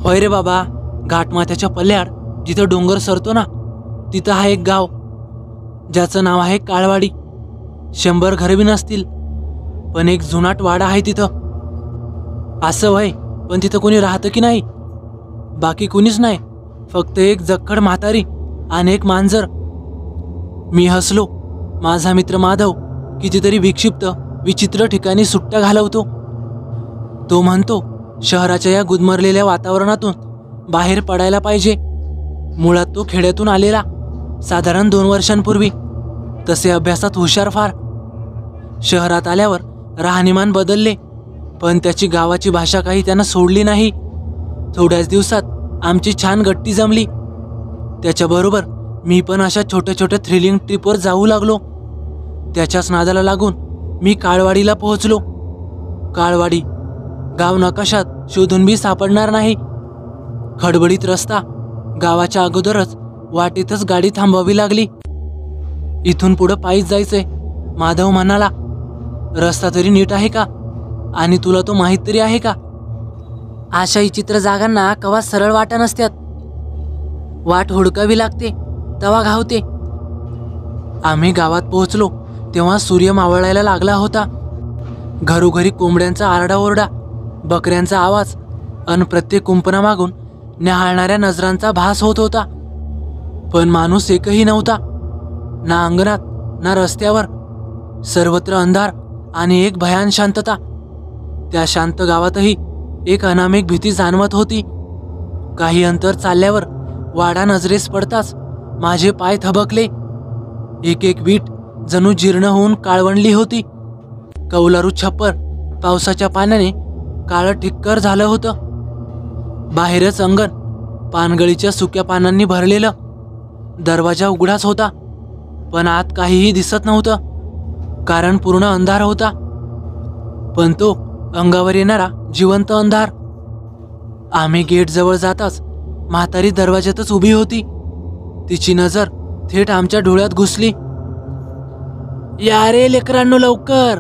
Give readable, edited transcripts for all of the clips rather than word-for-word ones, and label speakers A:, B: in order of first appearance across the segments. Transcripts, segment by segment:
A: होय रे बाबा, घाटमाथ्याच्या पल्ल्याड जिथं डोंगर सरतो ना, तिथं आहे एक गाव ज्याचं नाव आहे काळवाडी. 100 घरं बी नसतील, पण एक जुनाट वाडा आहे तिथं. असं वय, पण तिथं कोणी राहतं की नाही? बाकी कोणीच नाही, फक्त एक जक्खड म्हातारी आणि एक मांजर. मी हसलो. माझा मित्र माधव कितीतरी विक्षिप्त विचित्र ठिकाणी सुट्ट्या घालवतो. तो म्हणतो शहराच्या या गुदमरलेल्या वातावरणातून बाहेर पडायला पाहिजे. मुळात तो खेड्यातून आलेला, साधारण 2 वर्षांपूर्वी. तसे अभ्यासात हुशार फार. शहरात आल्यावर राहणीमान बदलले, पण त्याची गावाची भाषा काही त्यानं सोडली नाही. थोड्याच दिवसात आमची छान गट्टी जमली. त्याच्याबरोबर मी पण अशा छोट्या छोट्या थ्रिलिंग ट्रिपवर जाऊ लागलो. त्याच्याच नादाला लागून मी काळवाडीला पोहोचलो. काळवाडी गाव नकाशात शोधून बी सापडणार नाही. खडबडीत रस्ता. गावाच्या अगोदरच वाटेतच गाडी थांबवावी लागली. इथून पुढं पायीच जायचंय. माधव म्हणाला, रस्ता तरी नीट आहे का? आणि तुला तो माहीत तरी आहे का? अशा विचित्र जागांना कवा सरळ वाटा नसत्यात. वाट हुडकावी लागते, तवा घावते. आम्ही गावात पोहोचलो तेव्हा सूर्य मावळायला लागला होता. घरोघरी कोंबड्यांचा आरडाओरडा, बकऱ्यांचा आवाज अन प्रत्येक कुंपणामागून न्याहाळणाऱ्या नजरांचा भास होत होता. पण माणूस एकही नव्हता. ना अंगणात ना रस्त्यावर. सर्वत्र अंधार आणि एक भयान शांतता. त्या शांत गावातही एक अनामिक भीती जाणवत होती. काही अंतर चालल्यावर वाडा नजरेस पडताच माझे पाय थबकले. एक एक वीट जणू जीर्ण होऊन काळवंडली होती. कौलारू छप्पर पावसाच्या पाण्याने काळं ठिक्कर झालं होतं. बाहेरच अंगण पानगळीच्या सुक्या पानांनी भरलेलं. दरवाजा उघडाच होता, पण आत काहीही दिसत नव्हतं, कारण पूर्ण अंधार होता. पण तो अंगावर येणारा जिवंत अंधार. आम्ही गेट जवळ जाताच म्हातारी दरवाज्यातच उभी होती. तिची नजर थेट आमच्या डोळ्यात घुसली. या रे लेकरांनो, लवकर,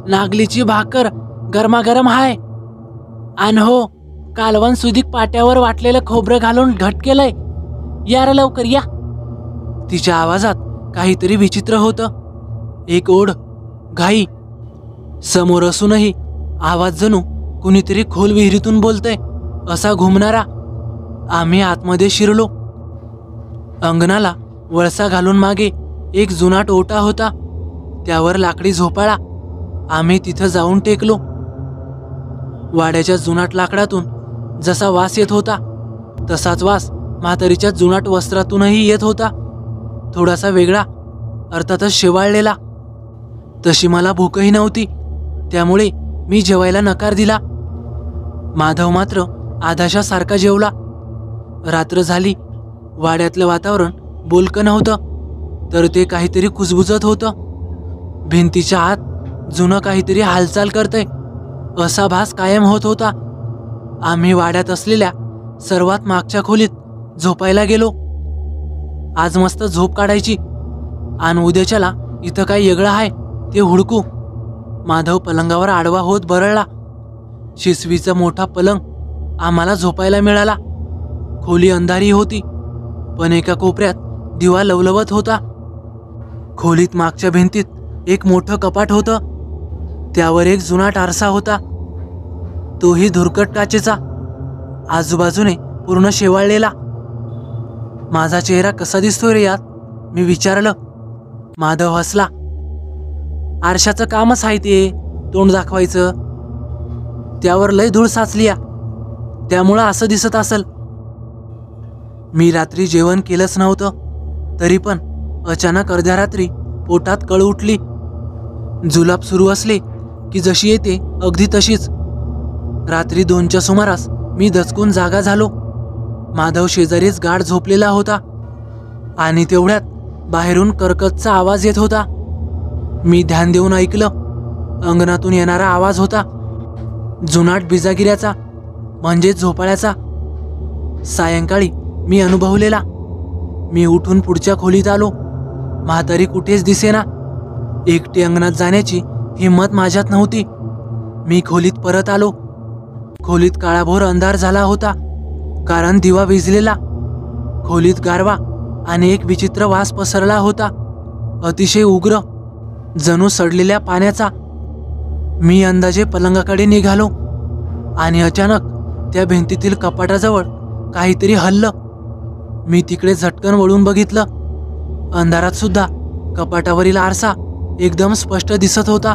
A: नागलीची भाकर गरमागरम हाय. आणि हो, कालवण सुधीक पाट्यावर वाटलेलं खोबरं घालून घट केलंय. या रे लवकर या. तिच्या आवाजात काहीतरी विचित्र होतं. एक ओढ, घाई. समोर असूनही आवाज जणू कुणीतरी खोल विहिरीतून बोलतंय असा घुमणारा. आम्ही आतमध्ये शिरलो. अंगणाला वळसा घालून मागे एक जुनाट ओटा होता. त्यावर लाकडी झोपाळा. आम्ही तिथं जाऊन टेकलो. वाड्याच्या जुनाट लाकडातून जसा वास येत होता, तसाच वास म्हातारीच्या जुनाट वस्त्रातूनही येत होता. थोडासा वेगळा, अर्थातच शेवाळलेला. तशी मला भूकही नव्हती, त्यामुळे मी जेवायला नकार दिला. माधव मात्र आधाशासारखा जेवला. रात्र झाली. वाड्यातलं वातावरण बोलकं नव्हतं, तर ते काहीतरी कुजबुजत होतं. भिंतीच्या आत जुनं काहीतरी हालचाल करतंय असा भास कायम होत होता. आम्ही वाड्यात असलेल्या सर्वात मागच्या खोलीत झोपायला गेलो. आज मस्त झोप काढायची आणि उद्याच्याला इथं काय वेगळं आहे ते हुडकू. माधव पलंगावर आडवा होत बरळला. शिसवीचा मोठा पलंग आम्हाला झोपायला मिळाला. खोली अंधारी होती, पण एका कोपऱ्यात दिवा लवलवत होता. खोलीत मागच्या भिंतीत एक मोठं कपाट होतं. त्यावर एक जुनाट आरसा होता, तोही धुरकट काचेचा, आजूबाजूने पूर्ण शेवाळलेला. माझा चेहरा कसा दिसतोय रे यात, मी विचारलं. माधव हसला. आरशाचं कामच आहे ते, तोंड दाखवायचं. त्यावर लय धूळ साचलीया, त्यामुळं असं दिसत असल. मी रात्री जेवण केलंच नव्हतं, तरी पण अचानक अर्ध्या रात्री पोटात कळ उठली. जुलाब सुरू असले की जशी येते अगदी तशीच. रात्री 2च्या सुमारास मी दचकून जागा झालो. माधव शेजारीच गाढ झोपलेला होता आणि तेवढ्यात बाहेरून कर्कतचा आवाज येत होता. मी ध्यान देऊन ऐकलं. अंगणातून येणारा आवाज होता जुनाट बिजागिऱ्याचा, म्हणजेच झोपाळ्याचा. सायंकाळी मी अनुभवलेला. मी उठून पुढच्या खोलीत आलो. म्हातारी कुठेच दिसेना. एकटी अंगणात जाण्याची हिंमत माझ्यात नव्हती. मी खोलीत परत आलो. खोलीत काळाभोर अंधार झाला होता. कारण दिवा विझलेला, खोलीत गारवा आणि एक विचित्र वास पसरला होता, अतिशय उग्र, जणू सडलेल्या पाण्याचा. मी अंदाजे पलंगाकडे निघालो आणि अचानक त्या भिंतीतील कपाटाजवळ काहीतरी हललं. मी तिकडे झटकन वळून बघितलं. अंधारात सुद्धा कपाटावरील आरसा एकदम स्पष्ट दिसत होता.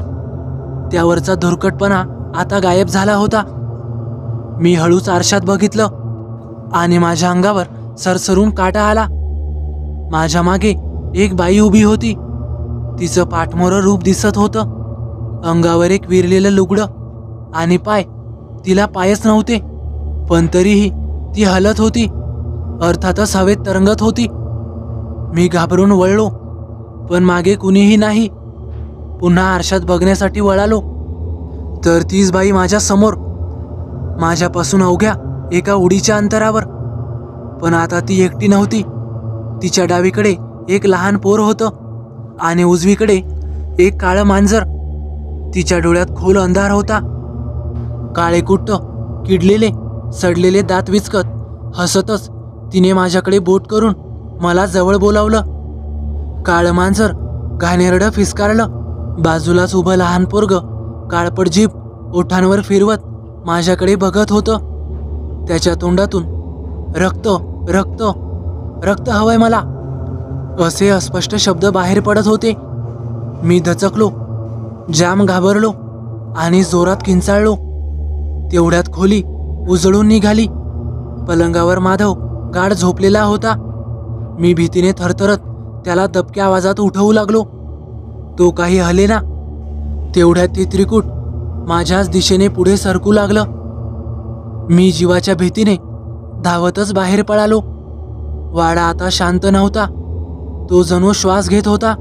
A: त्यावरचा धुरकटपणा आता गायब झाला होता. मी हळूच आरशात बघितलं आणि माझ्या अंगावर सरसरून काटा आला. माझ्या मागे एक बाई उभी होती. तिचं पाठमोरं रूप दिसत होतं. अंगावर एक विरलेलं लुगडं आणि पाय. तिला पायच नव्हते, पण तरीही ती हलत होती, अर्थातच हवेत तरंगत होती. मी घाबरून वळलो, पण मागे कुणीही नाही. पुन्हा आरशात बघण्यासाठी वळालो, तर तीच बाई माझ्या समोर, माझ्यापासून अवघ्या एका उडीच्या अंतरावर. पण आता ती एकटी नव्हती. तिच्या डावीकडे एक लहान पोर होतं आणि उजवीकडे एक काळं मांजर. तिच्या डोळ्यात खोल अंधार होता. काळे कुट्ट, किडलेले, सडलेले दात विचकत हसतच तिने माझ्याकडे बोट करून मला जवळ बोलावलं. काळं मांजर घाणेरडं फिसकारलं. बाजूलाच उभं लहान पोरगं काळपट जीभ ओठांवर फिरवत माझ्याकडे बघत होतं. त्याच्या तोंडातून रक्त रक्त रक्त हवंय मला, असे अस्पष्ट शब्द बाहेर पडत होते. मी दचकलो, जाम घाबरलो आणि जोरात किंचाळलो. तेवढ्यात खोली उजळून निघाली. पलंगावर माधव गाढ झोपलेला होता. मी भीतीने थरथरत त्याला दबक्या आवाजात उठवू लागलो. तो काही हलेना. तेवढ्यात ते त्रिकूट माझ्याच दिशेने पुढे सरकू लागलं. मी जीवाच्या भीतीने धावतच बाहेर पळालो. वाडा आता शांत नव्हता. तो जणू श्वास घेत होता.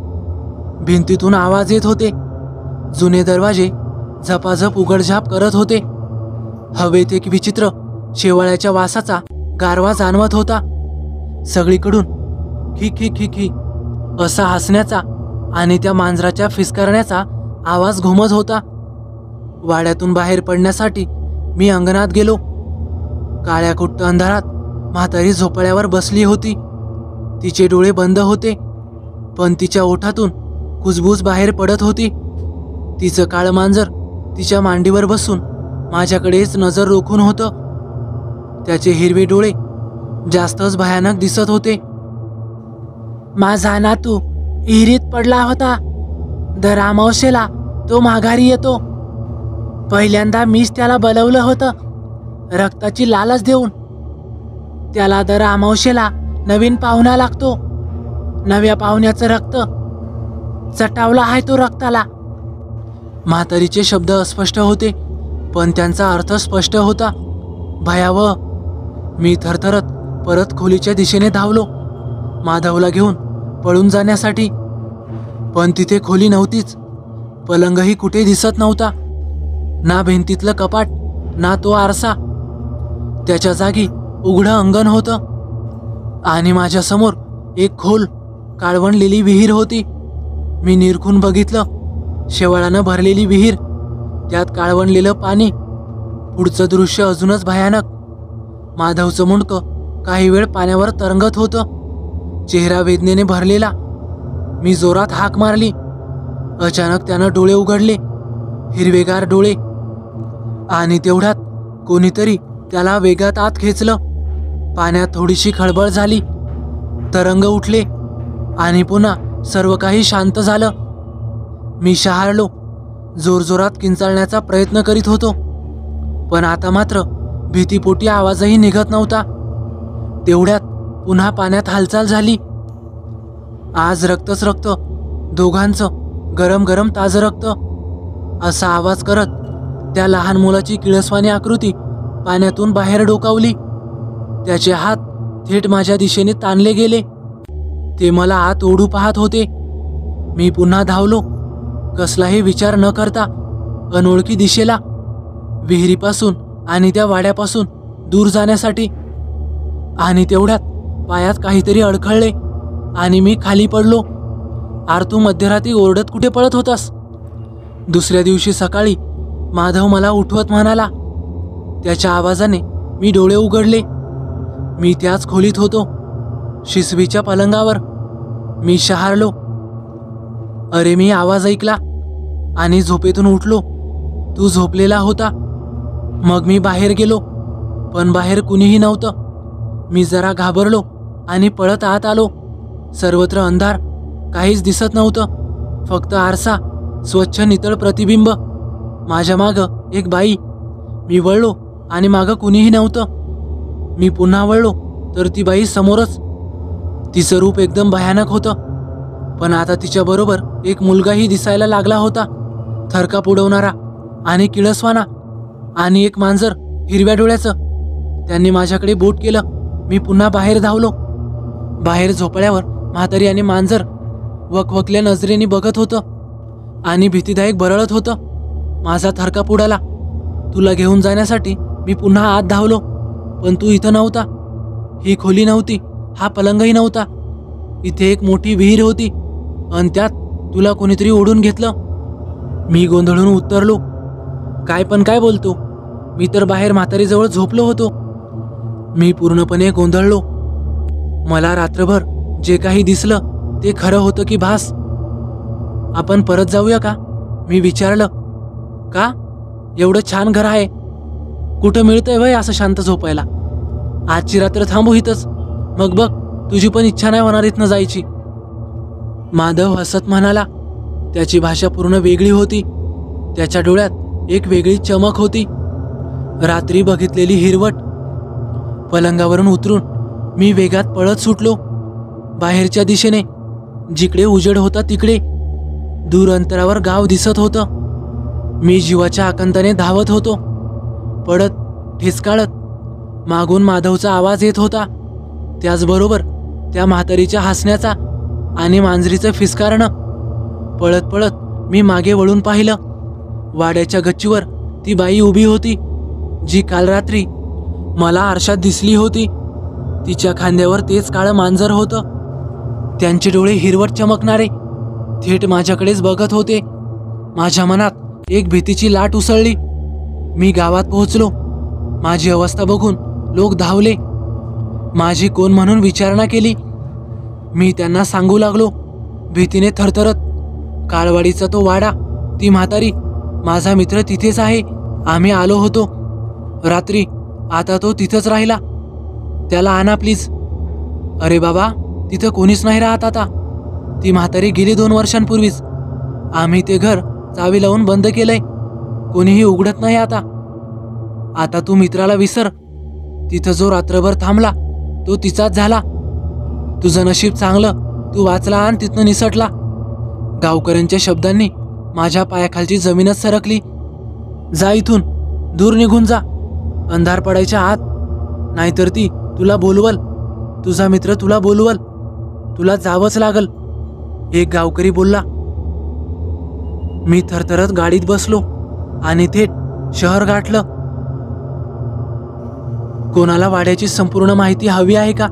A: भिंतीतून आवाज येत होते. जुने दरवाजे झपाझप उघडझाप करत होते. हवेत एक विचित्र शेवाळ्याच्या वासाचा गारवा जाणवत होता. सगळीकडून खी खी खी खी असा हसण्याचा आणि त्या मांजराच्या फिसकारण्याचा आवाज घुमत होता. वाड्यातून बाहेर पडण्यासाठी मी अंगणात गेलो. काळ्या कुट्ट अंधारात म्हातारी झोपाळ्यावर बसली होती. तिचे डोळे बंद होते, पण तिच्या ओठातून कुजबूज बाहेर पडत होती. तिचं काळं मांजर तिच्या मांडीवर बसून माझ्याकडेच नजर रोखून होतं. त्याचे हिरवे डोळे जास्तच भयानक दिसत होते. माझा नातू विहिरीत पडला होता. दर अमावस्येला तो माघारी येतो. पहिल्यांदा मीच त्याला बोलवलं होतं, रक्ताची लालच देऊन. त्याला दर अमावस्येला नवीन पाहुणा लागतो. नव्या पाहुण्याचं रक्त चटावला आहे तो रक्ताला. म्हातारीचे शब्द अस्पष्ट होते, पण त्यांचा अर्थ स्पष्ट होता. भयावह. मी थरथरत परत खोलीच्या दिशेने धावलो, माधवला घेऊन पळून जाण्यासाठी. पण तिथे खोली नव्हतीच. पलंगही कुठे दिसत नव्हता. ना भिंतीतलं कपाट, ना तो आरसा. त्याच्या जागी उघडं अंगण होतं आणि माझ्यासमोर एक खोल काळवंडलेली विहीर होती. मी निरखून बघितलं. शेवाळानं भरलेली विहीर, त्यात काळवंडलेलं पाणी. पुढचं दृश्य अजूनच भयानक. माधवचं मुंडकं काही वेळ पाण्यावर तरंगत होतं, चेहरा वेदनेने भरलेला. मी जोरात हाक मारली. अचानक त्यानं डोळे उघडले, हिरवेगार डोळे. आणि तेवढ्यात कोणीतरी त्याला वेगात आत खेचलं. पाण्यात थोडीशी खळबळ झाली. तरंग उठले आणि पुन्हा सर्व काही शांत झालं. मी शहारलो. जोरजोरात किंचाळण्याचा प्रयत्न करीत होतो, पण आता मात्र भीतीपोटी आवाजही निघत नव्हता. तेवढ्यात पुन्हा पाण्यात हालचाल झाली. आज रक्तच रक्त, दोघांचं गरम गरम ताजं रक्त, असा आवाज करत त्या लहान मुलाची किळसवाणी आकृती पाण्यातून बाहेर डोकावली. त्याचे हात थेट माझ्या दिशेने ताणले गेले. ते मला आत ओढू पाहत होते. मी पुन्हा धावलो, कसलाही विचार न करता अनोळखी दिशेला, विहिरीपासून आणि त्या वाड्यापासून दूर जाण्यासाठी. आणि तेवढ्यात पायात काहीतरी अडखळले आणि मी खाली पडलो. आरतू मध्यरात्री ओरडत कुठे पळत होतास? दुसऱ्या दिवशी सकाळी माधव मला उठवत म्हणाला. त्याच्या आवाजाने मी डोळे उघडले. मी त्याच खोलीत होतो, शिसवीच्या पलंगावर. मी शहारलो. अरे, मी आवाज ऐकला आणि झोपेतून उठलो. तू झोपलेला होता. मग मी बाहेर गेलो, पण बाहेर कुणीही नव्हतं. मी जरा घाबरलो आणि पळत आत आलो. सर्वत्र अंधार, काहीच दिसत नव्हतं. फक्त आरसा, स्वच्छ नितळ प्रतिबिंब. माझ्या मागं एक बाई. मी वळलो आणि मागं कुणीही नव्हतं. मी पुन्हा वळलो तर ती बाई समोरच. तिचं रूप एकदम भयानक होतं, पण आता तिच्याबरोबर एक मुलगाही दिसायला लागला होता. थरकाप उडवणारा आणि किळसवाना. आणि एक मांजर, हिरव्या डोळ्याचं. त्यांनी माझ्याकडे बोट केलं. मी पुन्हा बाहेर धावलो. बाहेर झोपड्यावर म्हातारी आणि मांजर वकवकल्या नजरेने बघत होतं आणि भीतीदायक बरळत होतं. माझा थरकाप उडाला. तुला घेऊन जाण्यासाठी मी पुन्हा आत धावलो, पण तू इथं नव्हता. ही खोली नव्हती, हा पलंगही नव्हता. इथे एक मोठी विहीर होती आणि त्यात तुला कोणीतरी ओढून घेतलं. मी गोंधळून उत्तरलो, काय बोलतो? मी तर बाहेर म्हातारीजवळ झोपलो होतो. मी पूर्णपणे गोंधळलो. मला रात्रभर जे काही दिसलं ते खरं होतं की भास? आपण परत जाऊया का? मी विचारलं. का? एवढं छान घर आहे. कुठं मिळतंय वय असं शांत झोपायला? आजची रात्र थांबू इथंच. मग बघ, तुझी पण इच्छा नाही होणार इथनं जायची. माधव हसत म्हणाला. त्याची भाषा पूर्ण वेगळी होती. त्याच्या डोळ्यात एक वेगळी चमक होती. रात्री बघितलेली हिरवट. पलंगावरून उतरून मी वेगात पळत सुटलो बाहेरच्या दिशेने. जिकडे उजेड होता तिकडे. दूर अंतरावर गाव दिसत होतं. मी जीवाच्या आकांताने धावत होतो. पडत, ठेचकाळत. मागून माधवचा आवाज येत होता. त्याचबरोबर त्या म्हातारीच्या हसण्याचा आणि मांजरीचं फिसकारणं. पळत पळत मी मागे वळून पाहिलं. वाड्याच्या गच्चीवर ती बाई उभी होती, जी काल रात्री मला आरशात दिसली होती. तिच्या खांद्यावर तेच काळं मांजर होतं. त्यांचे डोळे हिरवट चमकणारे थेट माझ्याकडेच बघत होते. माझ्या मनात एक भीतीची लाट उसळली. मी गावात पोहोचलो. माझी अवस्था बघून लोक धावले. माझी कोण म्हणून विचारणा केली. मी त्यांना सांगू लागलो, भीतीने थरथरत. काळवाडीचा तो वाडा, ती म्हातारी, माझा मित्र तिथेच आहे. आम्ही आलो होतो रात्री. आता तो तिथंच राहिला. त्याला आणा प्लीज. अरे बाबा, तिथं कोणीच नाही राहत आता. ती म्हातारी गेली 2 वर्षांपूर्वीच. आम्ही ते घर चावी लावून बंद केलंय. कोणीही उघडत नाही आता. आता तू मित्राला विसर. तिथं जो रात्रभर थांबला तो तिचाच झाला. तुझं नशीब चांगलं, तू वाचला आणि तिथनं निसटला. गावकऱ्यांच्या शब्दांनी माझ्या पायाखालची जमीनच सरकली. जा इथून, दूर निघून जा. अंधार पडायच्या आत, नाहीतर ती तुला बोलवल. तुझा मित्र तुला बोलवल. तुला जावंच लागल. एक गावकरी बोलला. मी थरथरत गाडीत बसलो आणि थेट शहर गाठलं. कोणाला वाड्याची संपूर्ण माहिती हवी आहे का?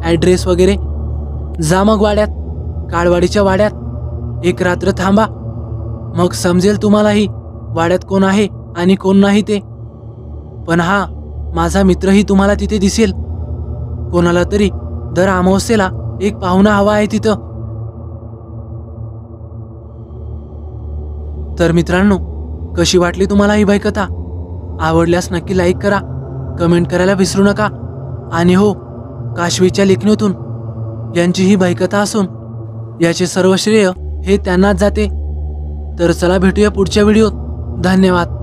A: ॲड्रेस वगैरे? जा मग वाड्यात, काळवाडीच्या वाड्यात 1 रात्र थांबा. मग समजेल तुम्हालाही वाड्यात कोण आहे आणि कोण नाही ते. पण हा, माझा मित्रही तुम्हाला तिथे दिसेल. कोणाला तरी दर अमावस्येला एक पाहुणा हवा आहे तिथं. तर मित्रांनो, कशी वाटली तुम्हाला ही भयकथा? आवडल्यास नक्की लाईक करा, कमेंट करायला विसरू नका. आणि हो, काशवीच्या लेखणीतून यांची ही भयकथा असून याचे सर्व श्रेय हे त्यांनाच जाते. तर चला भेटूया पुढच्या व्हिडिओत. धन्यवाद.